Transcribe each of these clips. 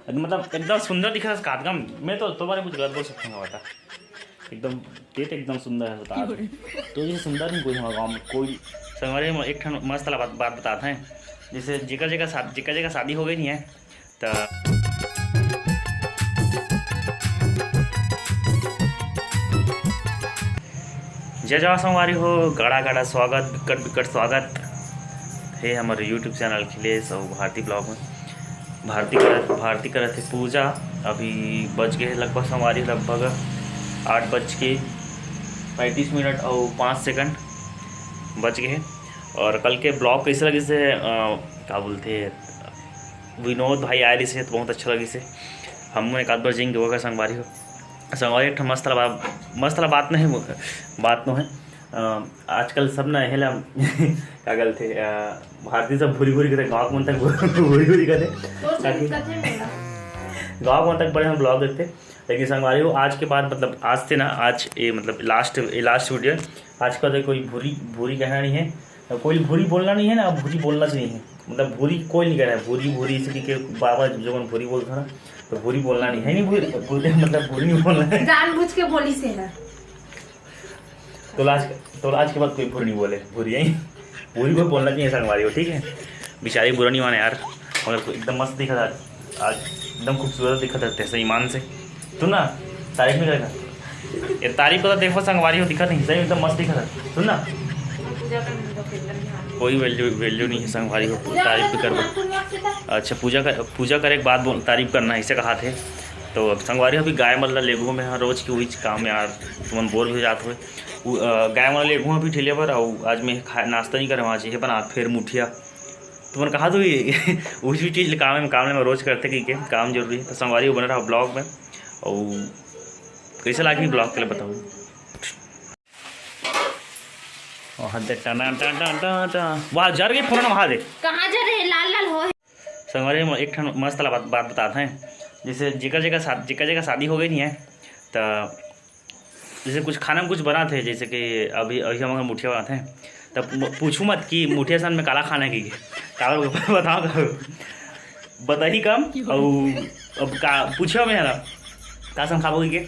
मतलब एकदम सुंदर दिखा था काट का। मैं तो तुम्हारे कुछ गलत बोल सकता हूँ बता, एकदम पेट एकदम सुंदर है बता। तो ये सुंदर नहीं कोई हमारे गाँव में कोई। संगवारी में एक ठन मस्त वाला बात बताते हैं। जैसे जिका जगह शादी हो गई नहीं है तो जय जवा संगवारी हो, गड़ा गड़ा स्वागत विकट विकट स्वागत है हमारे यूट्यूब चैनल अखिलेश और भारती ब्लॉग में। भारती करत है पूजा। अभी बज गए लगभग संगवारी लगभग 8:35 और 5 सेकंड बच गए। और कल के ब्लॉग कैसे लगे से क्या बोलते विनोद भाई आए रही से तो बहुत अच्छा लगी से। हम एक आध बार जिंग होगा संगवारी हो। संगवारी एक मस्त बात नहीं है। आजकल सब ना हेला क्या गलते भारतीय सब भूरी करते गाँव मन तक भूरी करते गाँव मन तक बड़े हम ब्लॉग देखते। लेकिन संगवारी हो आज के बाद मतलब आज से ना आज ये मतलब लास्ट वीडियो आज का कोई भूरी कहना नहीं है, कोई भूरी बोलना नहीं है ना, भूरी बोलना चाहिए है। मतलब भूरी कोई नहीं कह रहा है, भूरी इसी के बाबा जो भूरी बोलता था ना तो भूरी बोलना नहीं है, नहीं भूरी मतलब भूरी नहीं बोलना है, जानबूझ के बोली से ना। तो आज के बाद कोई भूरी नहीं बोले, भूरी को बोलना चाहिए संगवारी हो, ठीक है। बेचारी बुरा नहीं माने यार, मगर एकदम मस्त दिखा था आज, एकदम खूबसूरत दिखा था सही ईमान से। सुन ना तारीफ नहीं करेगा ये तारीफ को तो देखो संगवारी हो दिखा नहीं सही एकदम मस्त दिखा था। सुन ना कोई वैल्यू नहीं है संगवारी हो, तारीफ भी करवा। अच्छा पूजा करे एक बात बोल तारीफ करना ऐसे कहा थे। तो अब संगवारी अभी गाय मतलब लेगू में हाँ रोज की वही काम यार तुम बोर भी जाते हुए गाय वाला लेगू अभी ठेले पर और आज मैं नाश्ता नहीं करे आज ये बना फिर मुठिया तुमने कहा तो उसी चीज़ काम में रोज करते कि काम जरूरी है। तो संगवारी बना रहा ब्लॉग में और कैसे लागी ब्लॉग के लिए बताओ। वहाँ जर गई फोन वहाँ दे कहाँ जा रहे लाल हो। संगवारी में एक ठन मस्त वाला बात बताते हैं। जैसे जिका जगह शादी हो गई नहीं है तो जैसे कुछ खाना में कुछ बना थे, जैसे कि अभी हम अगर मुठिया बनाते हैं तब पूछूँ मत कि मुठिया सन में काला खाना की काला बताओ बताही कम और अब का पूछो मैं ना का सन खाओगे के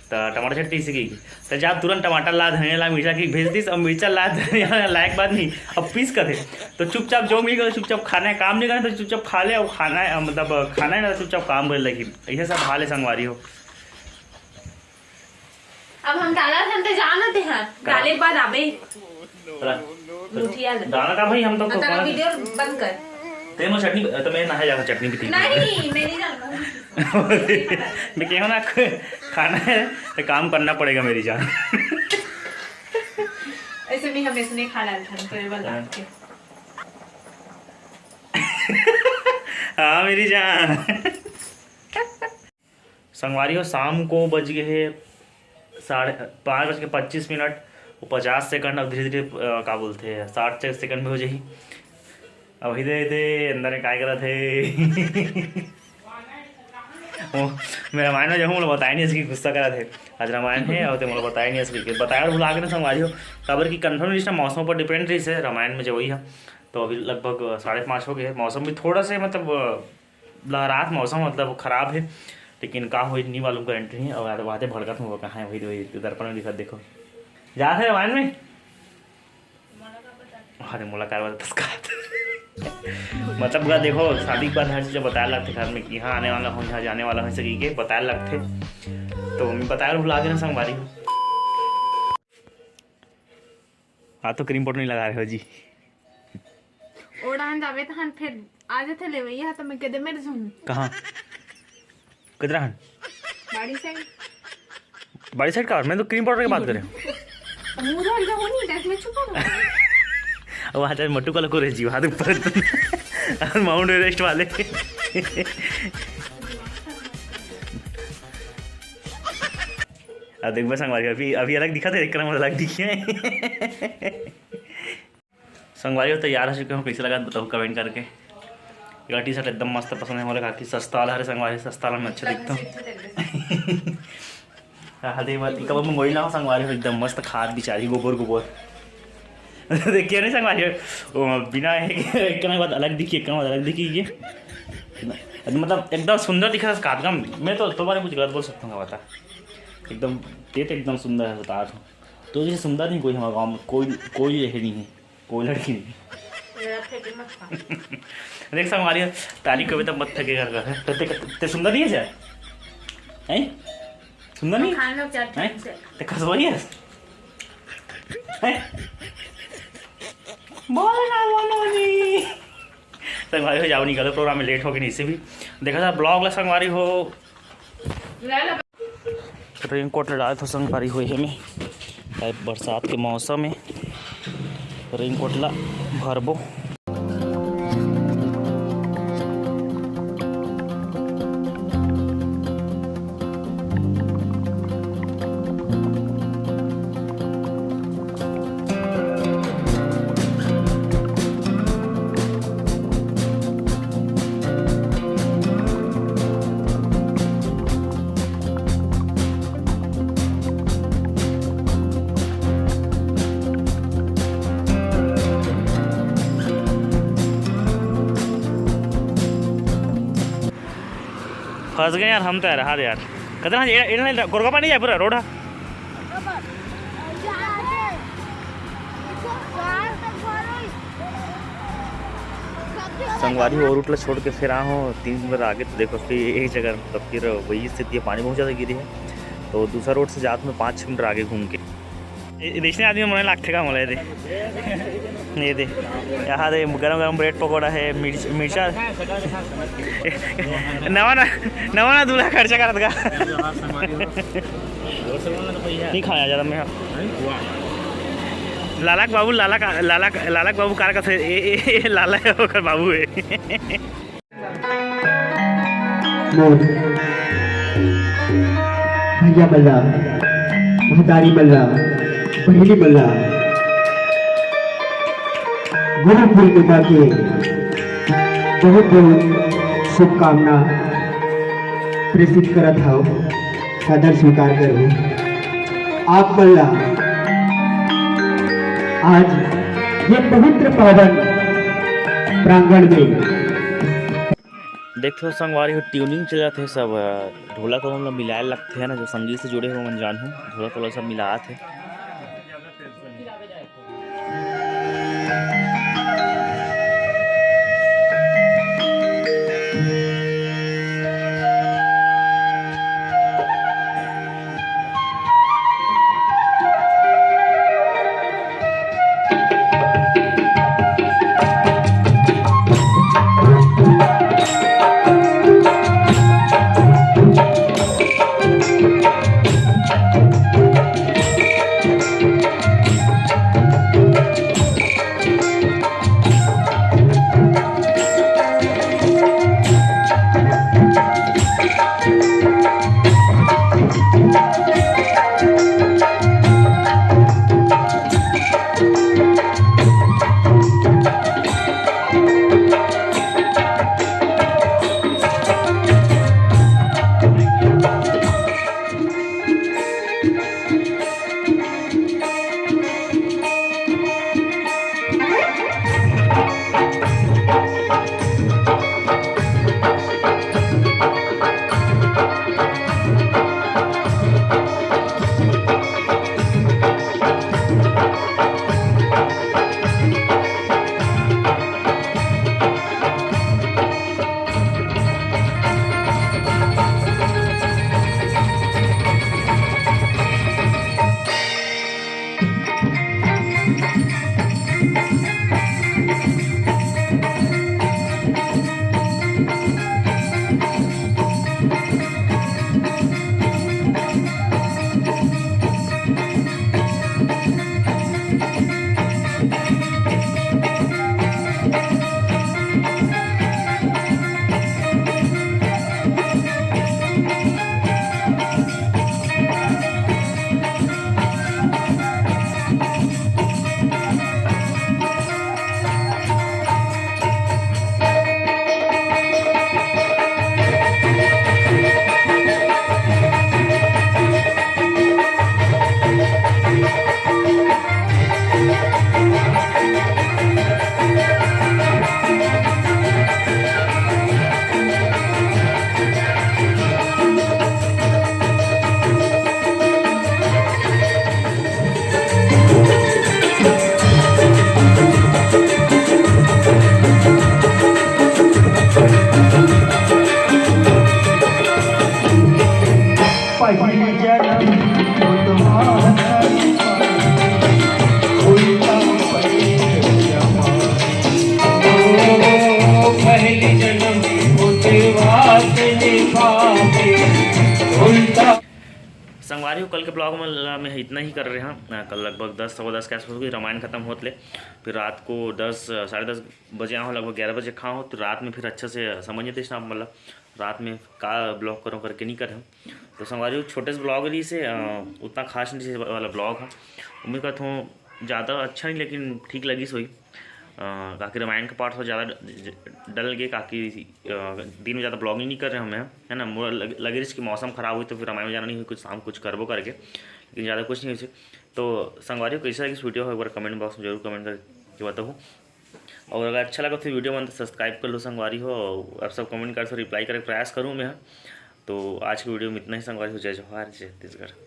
तो टमाटर चटनी से की तो जब तुरंत टमाटर ला धनिया ला मिर्चा की भेज दी और मिर्चा ला धनिया लायक बात नहीं अब पीस कर दे तो चुपचाप जो मिल गया चुपचाप खाना है, काम नहीं करना तो चुपचाप खा ले और खाना है मतलब खाना है ना तो चुपचाप काम कर लगी ऐसे सब खा ले संगवारी हो। अब हम डाला था तो जाना थे हां डाले के बाद आबे दाना का भाई हम तो वीडियो बंद कर ते मैं चटनी तो मैं नहा जाता चटनी भी थी नहीं मैं नहीं जानता मैं कह ना खाना है तो काम करना पड़ेगा मेरी जान। ऐसे भी हम इसने खा लाल था तेरे वाला के हाँ मेरी जान। संगवारी हो शाम को बज गए है 5:25 और 50 सेकंड। अब धीरे धीरे क्या बोलते हैं 60 सेकंड में हो जाएगी। अब ही दे अंदर में काय करा थे मैं रामायण में जो हूँ बताया नहीं इसकी गुस्सा करा थे आज रामायण है और तो मतलब बताया नहीं इसकी बताया और भुला के ना संगवारी हो खबर की कन्फर्म लिस्ट मौसम पर डिपेंड रही से रामायण में जो वही है। तो अभी लगभग 5:30 हो गए, मौसम भी थोड़ा से मतलब लहरात मौसम मतलब ख़राब है लेकिन का हुई नहीं मालूम गारंटी नहीं। और वहाँ से भड़कत हुआ कहाँ है वही दर्पण में दिखा देखो जा थे रामायण में अरे मुलाकात मतलब पूरा देखो शादी के बाद हर चीज़ बताया लगते घर में कि यहाँ आने वाला हो यहाँ जाने वाला हो सके के बताया लगते तो मैं बताया भुला के ना संगवारी हो। हाँ तो क्रीम पाउडर नहीं लगा रहे हो जी ओड़ान जावे तो फिर आज थे ले भैया तो मैं कदे मेरे सुन कहाँ किधर हन बाड़ी साइड का मैं तो क्रीम पाउडर की बात कर रहा हूँ मुझे जा वो नहीं देख में छुपा वहाँ चाहे मट्टू का लगो रहे जी वहाँ ऊपर माउंट एवरेस्ट वाले अब देख बस संगवारी अभी अलग दिखा था एक क्रम अलग दिखी है। संगवारी हो तैयार हो चुके हो कैसे लगा बताओ कमेंट करके। ये टी शर्ट एकदम मस्त पसंद है मुझे काफ़ी सस्ता वाला है संगवारी सस्ता वाला में अच्छा दिखता हूँ। हाँ दे बात कब मंगोई ना हो संगवारी हो एकदम मस्त खाद बिचारी गोबर देखिए नहीं संगवारी बिना एक बाद अलग दिखी एक अलग दिखी ये मतलब एकदम सुंदर दिख रहा है कादगम। मैं तो तुम्हारे कुछ गलत बोल सकता हूँ, बता एकदम ते तो एकदम सुंदर है, बता रहा हूँ। तो ये सुंदर नहीं कोई हमारे गाँव में, कोई यही नहीं है, कोई लड़की नहीं। देख सब हमारी तारीफ कभी तक मत थके कर ते सुंदर नहीं है सर, हैं सुंदर नहीं है ते कसवाई है बोलना संगवारी हो जाओ, निकलो प्रोग्राम में लेट हो गए नहीं, इससे भी देखा था ब्लॉग ला संगवारी हो रेन कोट डाले तो संगवारी हुई है में बरसात के मौसम में रेन कोट ला भरबो। फंस गए यार हम तो यार, हाँ यार कदर गोरगा पानी जाए पूरा रोड है। संगवारी और रूट छोड़ के फिर आऊँ 3 दिन आगे तो देखो फिर यही जगह मतलब फिर वही स्थिति है, पानी बहुत ज़्यादा गिरी है। तो दूसरा रोड से जाते में 5-6 मिनट आगे घूम के देखने आदमी मन लागते का मोला ये दे यहाँ दे गरम गरम ब्रेड पकौड़ा है, मिर्चा नवा दूल्हा खर्चा करत का नहीं खाया ज़्यादा मैं लालाक बाबू कार का लाला है होकर बाबू है। भैया बल्ला महतारी बल्ला पहली बल्ला गुरु पूर्णिमा के बहुत बहुत शुभकामना प्रेषित करत हो, सादर स्वीकार करो। आप बल्ला आज ये पवित्र पावन प्रांगण में देखो संगवारी हो ट्यूनिंग चल जाते हैं सब, ढोलक को मतलब मिलाए लगते हैं ना, जो संगीत से जुड़े हुए मन जान हूँ ढोलक वाला सब मिलाते हैं। संगवारी हो कल के ब्लॉग में इतना ही कर रहे हैं। कल लगभग 10 के आसपास हो गई रामायण खत्म होते ले, फिर रात को 10 साढ़े 10 बजे आओ, लगभग 11 बजे खाओ, तो रात में फिर अच्छे से समझ नहीं थे मतलब रात में का ब्लॉग करो करके नहीं कर। तो संगवारी छोटे से ब्लॉग रही से उतना खास नहीं वाला ब्लॉग है। उम्मीद करता हूँ ज़्यादा अच्छा नहीं लेकिन ठीक लगी सोई। काकि रामायण का पार्ट हो ज़्यादा डल गए, काकि दिन में ज़्यादा ब्लॉगिंग नहीं कर रहे हमें, है ना। मोर लगे रही कि मौसम ख़राब हुई तो फिर रामायण में जाना नहीं हुई, कुछ शाम कुछ करबो करके, लेकिन ज़्यादा कुछ नहीं हुई। तो संगवारी कैसा है कि वीडियो हो एक बार कमेंट बॉक्स में जरूर कमेंट करके बताओ। और अगर अच्छा लगा तो वीडियो में तो सब्सक्राइब कर लो संगवारी हो। आप सब कमेंट कर सो रिप्लाई करके प्रयास करूँ मैं। तो आज की वीडियो में इतना ही संगवारी हो। जय जवाहर जय छत्तीसगढ़।